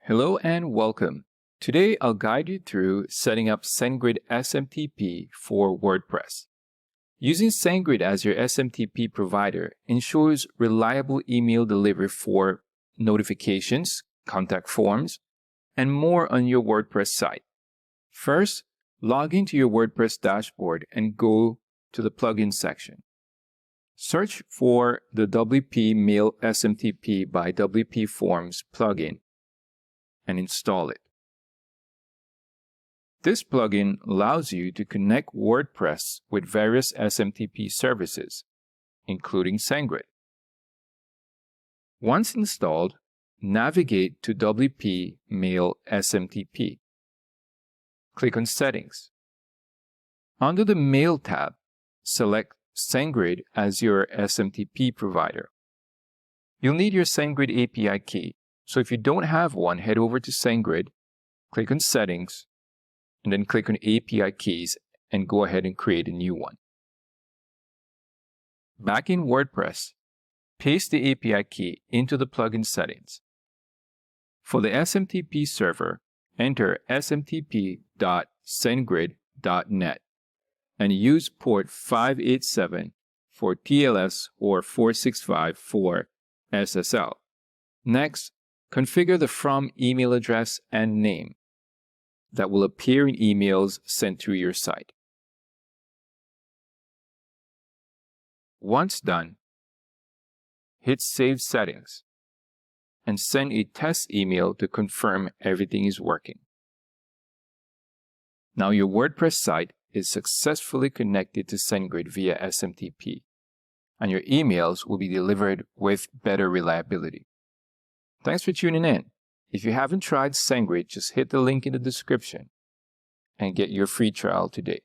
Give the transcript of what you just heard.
Hello and welcome. Today I'll guide you through setting up SendGrid SMTP for WordPress. Using SendGrid as your SMTP provider ensures reliable email delivery for notifications, contact forms, and more on your WordPress site. First, log into your WordPress dashboard and go to the plugins section. Search for the WP Mail SMTP by WP Forms plugin and install it. This plugin allows you to connect WordPress with various SMTP services, including SendGrid. Once installed, navigate to WP Mail SMTP. Click on Settings. Under the Mail tab, select SendGrid as your SMTP provider. You'll need your SendGrid API key, so if you don't have one, head over to SendGrid, click on Settings, and then click on API keys and go ahead and create a new one. Back in WordPress, paste the API key into the plugin settings. For the SMTP server, enter smtp.sendgrid.net and use port 587 for TLS or 465 for SSL. Next, configure the from email address and name that will appear in emails sent through your site. Once done, hit Save Settings and send a test email to confirm everything is working. Now your WordPress site is successfully connected to SendGrid via SMTP, and your emails will be delivered with better reliability. Thanks for tuning in. If you haven't tried SendGrid, just hit the link in the description and get your free trial today.